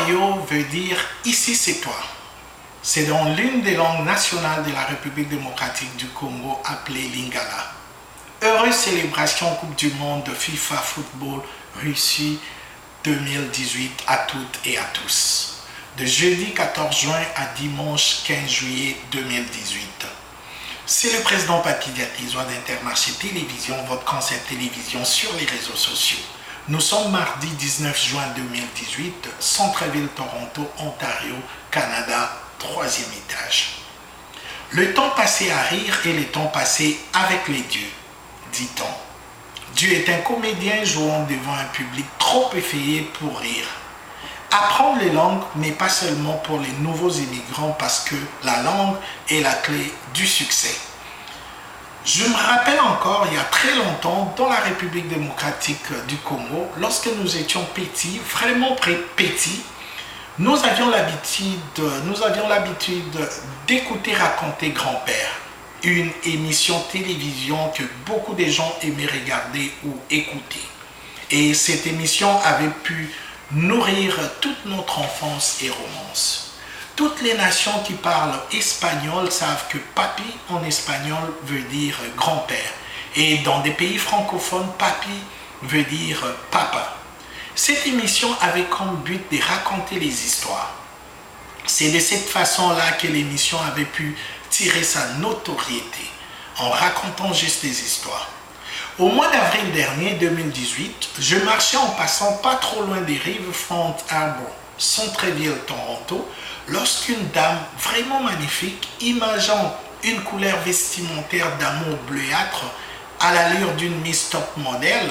Awayo veut dire « ici c'est toi ». C'est dans l'une des langues nationales de la République démocratique du Congo appelée Lingala. Heureuse célébration Coupe du Monde de FIFA Football Russie 2018 à toutes et à tous. De jeudi 14 juin à dimanche 15 juillet 2018. C'est le président Papi Diatézois d'Intermarché Télévision, votre concept télévision sur les réseaux sociaux. Nous sommes mardi 19 juin 2018, Centreville, Toronto, Ontario, Canada, 3e étage. Le temps passé à rire et le temps passé avec les dieux, dit-on. Dieu est un comédien jouant devant un public trop effrayé pour rire. Apprendre les langues n'est pas seulement pour les nouveaux immigrants parce que la langue est la clé du succès. Je me rappelle encore, il y a très longtemps, dans la République démocratique du Congo, lorsque nous étions petits, vraiment petits, nous avions l'habitude d'écouter raconter grand-père, une émission télévision que beaucoup de gens aimaient regarder ou écouter. Et cette émission avait pu nourrir toute notre enfance et romance. Toutes les nations qui parlent espagnol savent que papi en espagnol veut dire grand-père. Et dans des pays francophones, papi veut dire papa. Cette émission avait comme but de raconter les histoires. C'est de cette façon-là que l'émission avait pu tirer sa notoriété, en racontant juste des histoires. Au mois d'avril dernier, 2018, je marchais en passant pas trop loin des rives Front Harbor, Centreville, Toronto, lorsqu'une dame vraiment magnifique, imaginant une couleur vestimentaire d'amour bleuâtre à l'allure d'une Miss Top Model,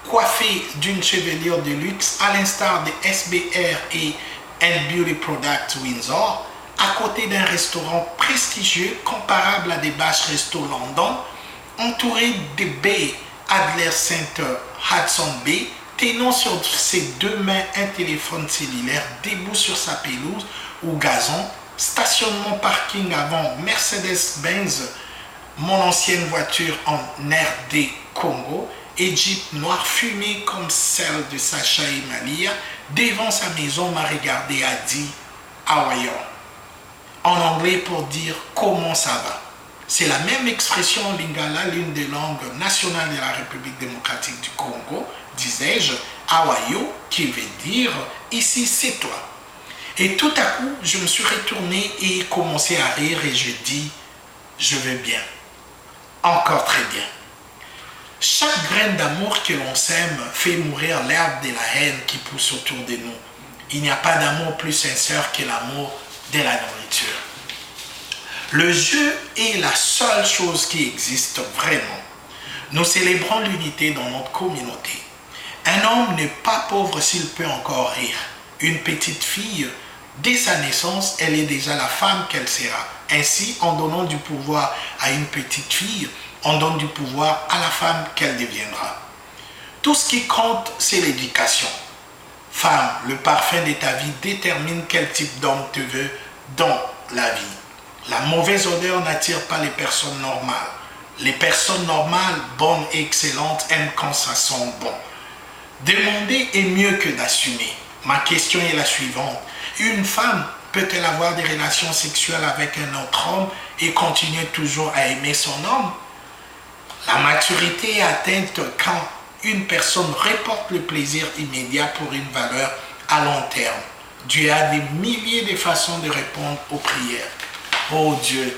coiffée d'une chevelure de luxe à l'instar de SBR et Beauty Products Windsor, à côté d'un restaurant prestigieux comparable à des Bash Resto London, entouré de baies Adler Center Hudson Bay, tenant sur ses deux mains un téléphone cellulaire debout sur sa pelouse ou gazon, stationnement parking avant Mercedes-Benz, mon ancienne voiture en RD Congo, et Jeep noir fumé comme celle de Sacha et Malia, devant sa maison m'a regardé et a dit « How are you ?» en anglais pour dire « Comment ça va ?» C'est la même expression en lingala, l'une des langues nationales de la République démocratique du Congo, disais-je, « How are you ?» qui veut dire « Ici c'est toi ». Et tout à coup, je me suis retourné et commencé à rire et je dis « Je vais bien, encore très bien ». Chaque graine d'amour que l'on sème fait mourir l'herbe de la haine qui pousse autour de nous. Il n'y a pas d'amour plus sincère que l'amour de la nourriture. Le jeu est la seule chose qui existe vraiment. Nous célébrons l'unité dans notre communauté. Un homme n'est pas pauvre s'il peut encore rire. Une petite fille, dès sa naissance, elle est déjà la femme qu'elle sera. Ainsi, en donnant du pouvoir à une petite fille, on donne du pouvoir à la femme qu'elle deviendra. Tout ce qui compte, c'est l'éducation. Femme, le parfum de ta vie détermine quel type d'homme tu veux dans la vie. La mauvaise odeur n'attire pas les personnes normales. Les personnes normales, bonnes et excellentes, aiment quand ça sent bon. Demander est mieux que d'assumer. Ma question est la suivante. Une femme peut-elle avoir des relations sexuelles avec un autre homme et continuer toujours à aimer son homme? La maturité est atteinte quand une personne reporte le plaisir immédiat pour une valeur à long terme. Dieu a des milliers de façons de répondre aux prières. Oh Dieu,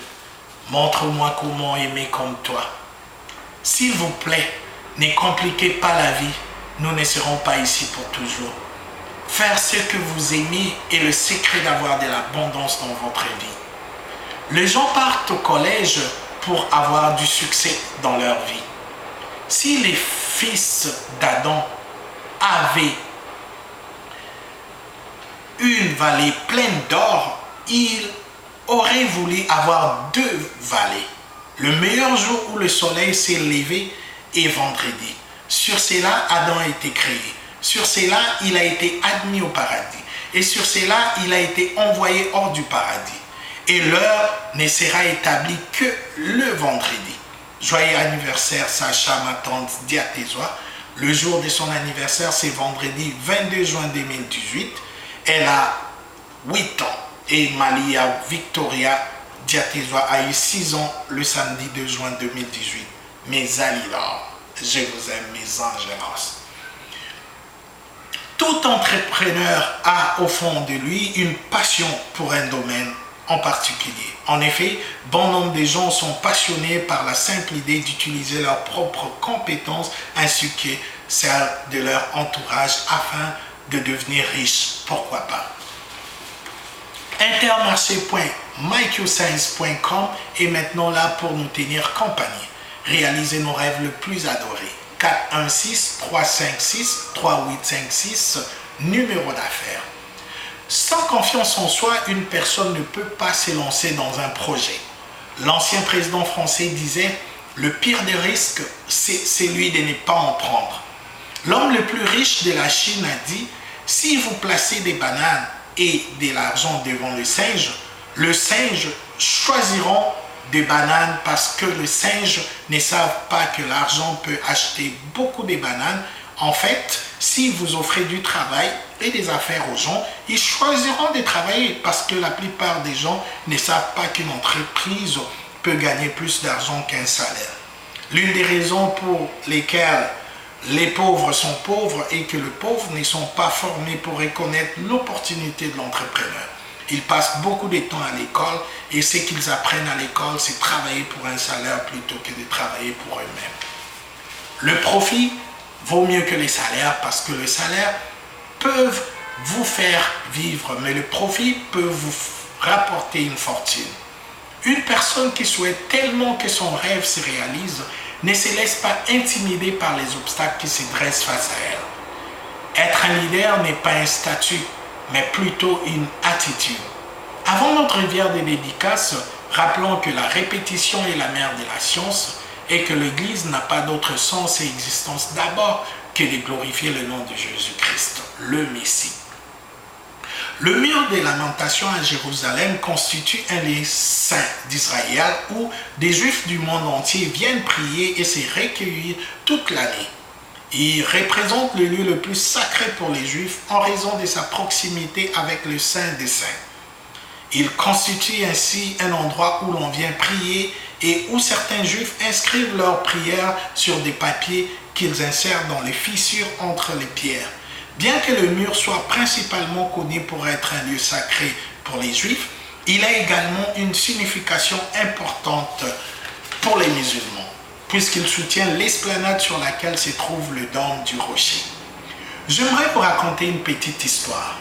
montre-moi comment aimer comme toi. S'il vous plaît, ne compliquez pas la vie, nous ne serons pas ici pour toujours. Faire ce que vous aimez est le secret d'avoir de l'abondance dans votre vie. Les gens partent au collège pour avoir du succès dans leur vie. Si les fils d'Adam avaient une vallée pleine d'or, ils auraient voulu avoir 2 vallées. Le meilleur jour où le soleil s'est levé est vendredi. Sur cela, Adam a été créé. Sur cela, il a été admis au paradis. Et sur cela, il a été envoyé hors du paradis. Et l'heure ne sera établie que le vendredi. Joyeux anniversaire, Sacha, ma tante Diatézois. Le jour de son anniversaire, c'est vendredi 22 juin 2018. Elle a 8 ans et Malia Victoria Diatezoa a eu 6 ans le samedi 2 juin 2018. Mes Alidor, je vous aime, mes angélos. Tout entrepreneur a au fond de lui une passion pour un domaine en particulier. En effet, bon nombre de gens sont passionnés par la simple idée d'utiliser leurs propres compétences ainsi que celles de leur entourage afin de devenir riches. Pourquoi pas? Intermarché.myqscience.com est maintenant là pour nous tenir compagnie. Réaliser nos rêves les plus adorés. 416-356-3856, numéro d'affaires. Sans confiance en soi, une personne ne peut pas s'élancer dans un projet. L'ancien président français disait « Le pire des risques, c'est celui de ne pas en prendre ». L'homme le plus riche de la Chine a dit « Si vous placez des bananes et de l'argent devant le singe choisiront des bananes parce que les singes ne savent pas que l'argent peut acheter beaucoup de bananes. En fait, si vous offrez du travail et des affaires aux gens, ils choisiront de travailler parce que la plupart des gens ne savent pas qu'une entreprise peut gagner plus d'argent qu'un salaire. L'une des raisons pour lesquelles les pauvres sont pauvres est que les pauvres ne sont pas formés pour reconnaître l'opportunité de l'entrepreneur. Ils passent beaucoup de temps à l'école et ce qu'ils apprennent à l'école, c'est travailler pour un salaire plutôt que de travailler pour eux-mêmes. Le profit vaut mieux que les salaires parce que les salaires peuvent vous faire vivre, mais le profit peut vous rapporter une fortune. Une personne qui souhaite tellement que son rêve se réalise ne se laisse pas intimider par les obstacles qui se dressent face à elle. Être un leader n'est pas un statut, mais plutôt une attitude. Avant notre rivière des dédicaces, rappelons que la répétition est la mère de la science et que l'Église n'a pas d'autre sens et existence d'abord que de glorifier le nom de Jésus-Christ, le Messie. Le mur des lamentations à Jérusalem constitue un lieu saint d'Israël où des Juifs du monde entier viennent prier et se recueillir toute l'année. Il représente le lieu le plus sacré pour les Juifs en raison de sa proximité avec le Saint des Saints. Il constitue ainsi un endroit où l'on vient prier et où certains Juifs inscrivent leurs prières sur des papiers qu'ils insèrent dans les fissures entre les pierres. Bien que le mur soit principalement connu pour être un lieu sacré pour les Juifs, il a également une signification importante pour les musulmans, puisqu'il soutient l'esplanade sur laquelle se trouve le dôme du rocher. J'aimerais vous raconter une petite histoire.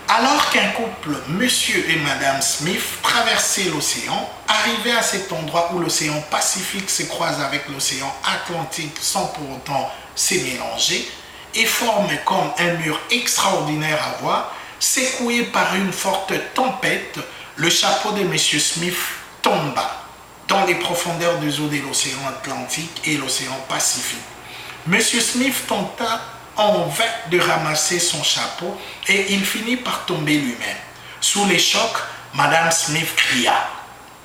Alors qu'un couple, monsieur et madame Smith, traversaient l'océan, arrivaient à cet endroit où l'océan Pacifique se croise avec l'océan Atlantique sans pour autant se mélanger, et forme comme un mur extraordinaire à voir, secoué par une forte tempête, le chapeau de monsieur Smith tomba dans les profondeurs des eaux de l'océan Atlantique et l'océan Pacifique. Monsieur Smith tenta en vain de ramasser son chapeau et il finit par tomber lui-même. Sous les chocs, madame Smith cria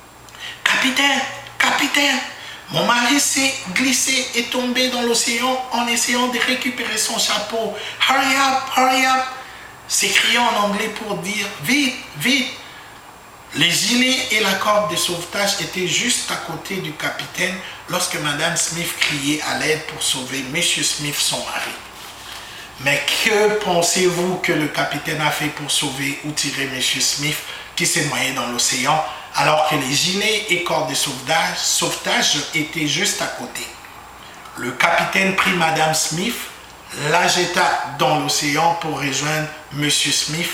« Capitaine, capitaine, mon mari s'est glissé et tombé dans l'océan en essayant de récupérer son chapeau. Hurry up, hurry up !» s'écriant en anglais pour dire « Vite, vite !» Les gilets et la corde de sauvetage étaient juste à côté du capitaine lorsque madame Smith criait à l'aide pour sauver monsieur Smith, son mari. Mais que pensez-vous que le capitaine a fait pour sauver ou tirer monsieur Smith qui s'est noyé dans l'océan alors que les gilets et cordes de sauvetage étaient juste à côté? Le capitaine prit madame Smith, la jeta dans l'océan pour rejoindre monsieur Smith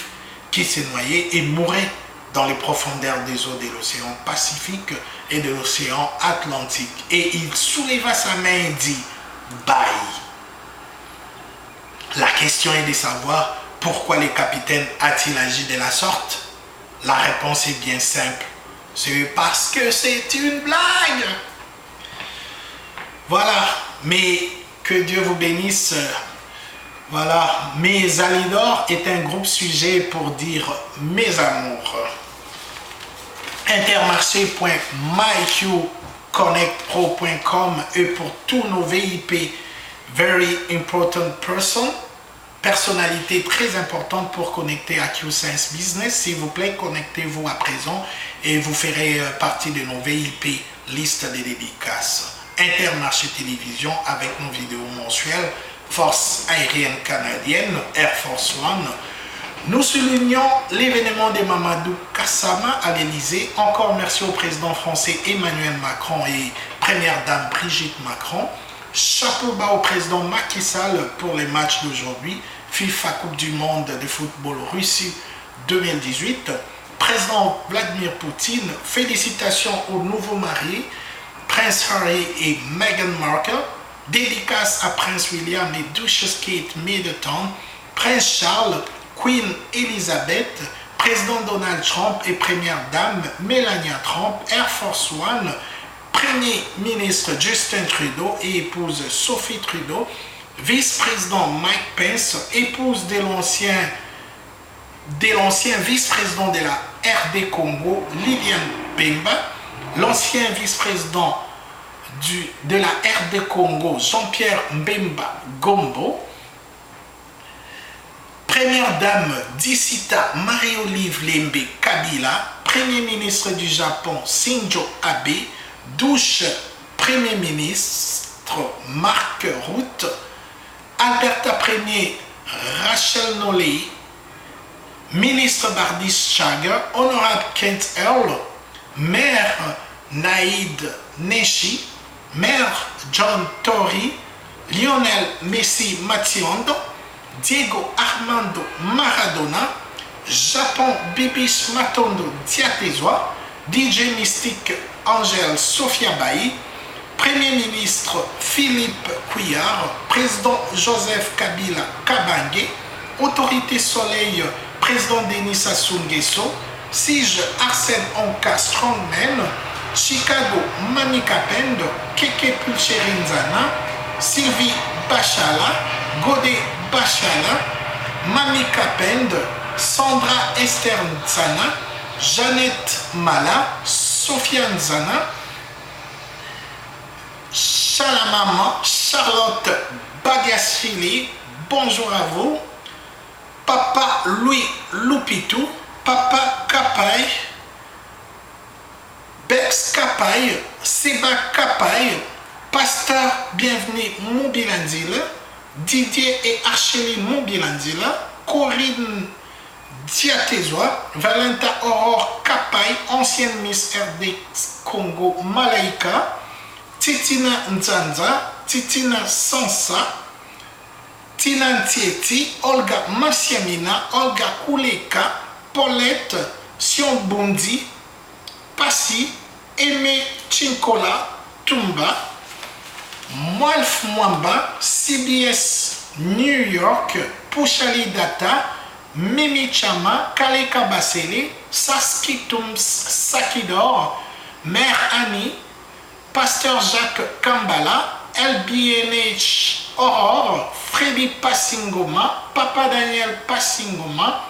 qui s'est noyé et mourait dans les profondeurs des eaux de l'océan Pacifique et de l'océan Atlantique. Et il souleva sa main et dit « Bye ». La question est de savoir pourquoi le capitaine a-t-il agi de la sorte. La réponse est bien simple. C'est parce que c'est une blague. Voilà, mais que Dieu vous bénisse. Voilà, Mes Alidor est un groupe sujet pour dire mes amours. Intermarché.myqconnectpro.com et pour tous nos VIP, Very Important Person, personnalité très importante pour connecter à Q-Sense Business. S'il vous plaît, connectez-vous à présent et vous ferez partie de nos VIP liste des dédicaces. Intermarché Télévision avec nos vidéos mensuelles, Force aérienne canadienne, Air Force One. Nous soulignons l'événement de Mamadou Kassama à l'Elysée. Encore merci au président français Emmanuel Macron et première dame Brigitte Macron. Chapeau bas au président Macky Sall pour les matchs d'aujourd'hui. FIFA Coupe du Monde de football Russie 2018. Président Vladimir Poutine, félicitations aux nouveaux mariés, Prince Harry et Meghan Markle. Dédicace à Prince William et Duchess Kate Middleton, Prince Charles, Queen Elizabeth, Président Donald Trump et Première Dame Melania Trump, Air Force One, Premier ministre Justin Trudeau et épouse Sophie Trudeau, Vice-président Mike Pence, épouse de l'ancien vice-président de la RD Congo, Lilian Bemba, l'ancien vice-président de la RD Congo, Jean-Pierre Mbemba Gombo, Première dame d'Issita Marie-Olive Lembe Kabila, Premier ministre du Japon Shinzo Abe, douche Premier ministre Mark Rutte, Alberta Premier Rachel Nolley, ministre Bardis Chager, honorable Kent Earl, maire Naïd Neshi, maire John Tory, Lionel Messi Mationdo, Diego Armando Maradona, Japon Bibis Matondo Diatezoa, DJ Mystique Angèle Sophia Bailly, Premier ministre Philippe Couillard, Président Joseph Kabila Kabange, Autorité Soleil, Président Denis Sassou Nguesso, Sige Arsène Onka Strongman, Chicago Manika Pendo, Keke Pulcherinzana, Sylvie Bachala, Godé Bachala, Manika Pend, Sandra Esther Nzana, Jeannette Mala, Sophia Nzana, Chalamama, Charlotte Badiasfili, bonjour à vous, Papa Louis Loupitou, Papa Kapaï, Bex Kapaï, Seba Kapaï, Pasteur Bienvenue Moubilandila, Didier et Archeline Moubilandila, Corinne Diatezoa, Valentin Aurore Kapaï, ancienne Miss RD Congo Malaika, Titina Nzanza, Titina Sansa, Tina Ntieti, Olga Massiamina, Olga Kouleka, Paulette Sionbondi, Passi, Aimé Chinkola, Tumba, Mwalf Mwamba, CBS New York, Pouchali Data, Mimi Chama, Kaleka Basele, Saskitums Sakidor, Mère Annie, Pasteur Jacques Kambala, LBNH Aurore, Freddy Passingoma, Papa Daniel Passingoma,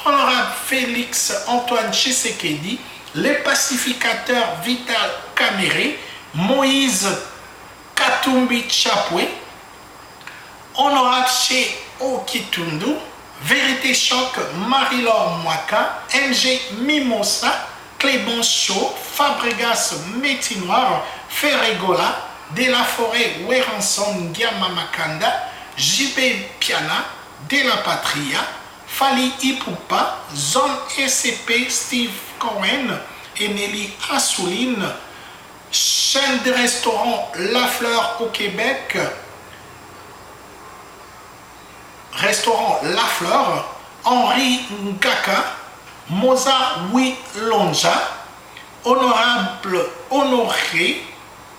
Honorable Félix Antoine Tshisekedi, les pacificateurs Vital Kamere, Moïse Katumbi Chapwe, Honorable Che Okitundu, Vérité Choc, Marie-Laure Mwaka, MG Mimosa, Clément Chaud, Fabregas Métinoir, Ferregola, De La Forêt Weranson Giamamakanda, JB Piana, De La Patria, Fali Ipupa, Zone SCP Steve Cohen et Nelly Assouline, chaîne de restaurant La Fleur au Québec, restaurant La Fleur, Henri Ngaka, Moza Wilonja, Honorable Honoré,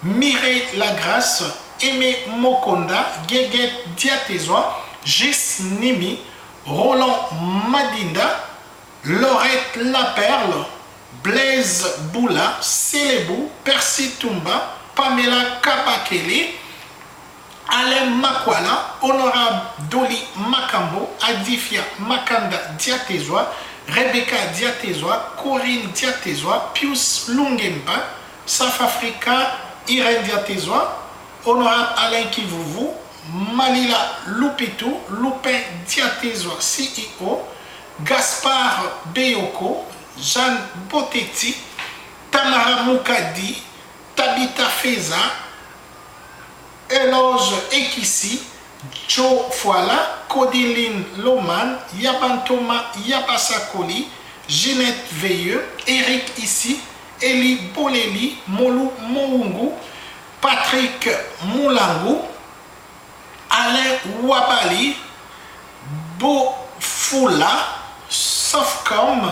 Mireille Lagrasse, Aimé Mokonda, Guéguet Diatezoa, Gis Nimi, Roland Madinda, Laurette Laperle, Blaise Boula, Célébou, Percy Tumba, Pamela Kabakele, Alain Makwala, Honorable Doli Makambo, Adifia Makanda Diatezoa, Rebecca Diatezoa, Corinne Diatezoa, Pius Lungemba, South Africa, Irène Diatezoa, Honorable Alain Kivouvou, Malila Lupitou, Lupin Diatezoa CEO, Gaspard Beyoko, Jeanne Botetti, Tamara Moukadi, Tabitha Feza, Eloge Ekissi, Joe Foala, Codiline Loman, Yabantoma Yabasakoli, Ginette Veilleux, Eric Issi, Eli Boleli, Molu Moungu, Patrick Moulangu, Alain Wabali, Bofula, Sofcom,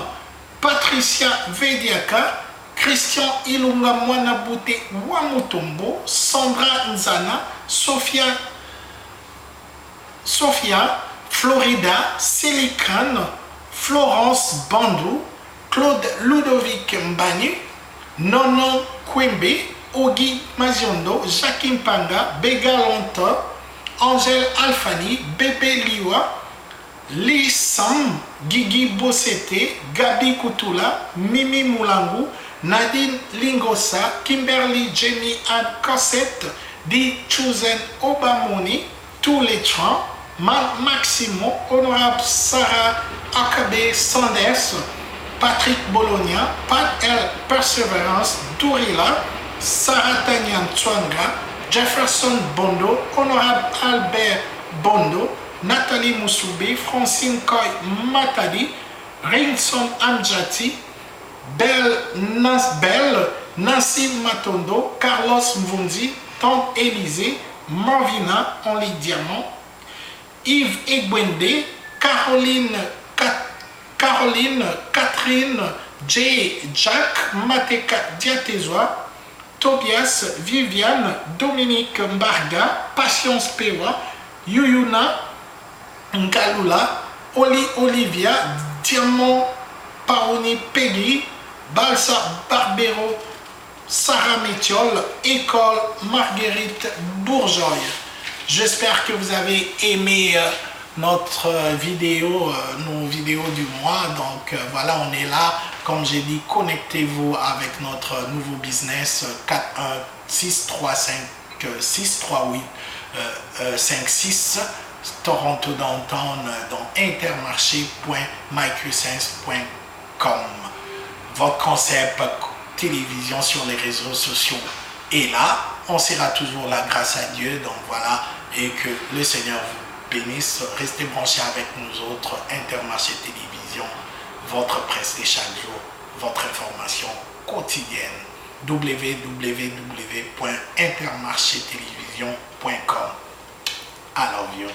Patricia Vediaka, Christian Ilunga Mwanabute Wamutombo, Sandra Nzana, Sophia, Florida, Silicon, Florence Bandou, Claude Ludovic Mbani, Nono Kwembe, Ogi Maziondo, Jacqueline Panga, Bega Lonto, Angèle Alfani, Bébé Liwa, Lee Sam, Gigi Bossete, Gabi Kutula, Mimi Moulangu, Nadine Lingosa, Kimberly Jenny Ann Cossette, Di Chosen Obamoni, tous les Tran, Maximo, Honorable Sarah Akabe Sanders, Patrick Bologna, Pat L. Perseverance, Dourila, Sarah Tanyan Tswanga, Jefferson Bondo, Honorable Albert Bondo, Nathalie Moussoube, Francine Koy Matadi, Rinson Amjati, Belle, Nancy Matondo, Carlos Mvundi, Tante Élysée, Marvina, Henri Diamant, Yves Egwende, Caroline, Catherine, J. Jack, Mateka Diatezoa, Tobias, Viviane, Dominique Mbarga, Patience Pewa, Yuyuna Ngalula, Oli Olivia, Diamant Paoni Peggy, Balsa Barbero, Sarah Métiol, École Marguerite Bourgeois. J'espère que vous avez aimé notre vidéo, nos vidéos du mois. Donc voilà, on est là. Comme j'ai dit, connectez-vous avec notre nouveau business 416363856 Toronto Downtown dans intermarché.myqsense.com. Votre concept télévision sur les réseaux sociaux est là. On sera toujours là grâce à Dieu. Donc voilà, et que le Seigneur vous bénisse. Restez branchés avec nous autres. Intermarché Télévision, votre presse de chaque jour, votre information quotidienne. www.intermarchétélévision.com. I love you.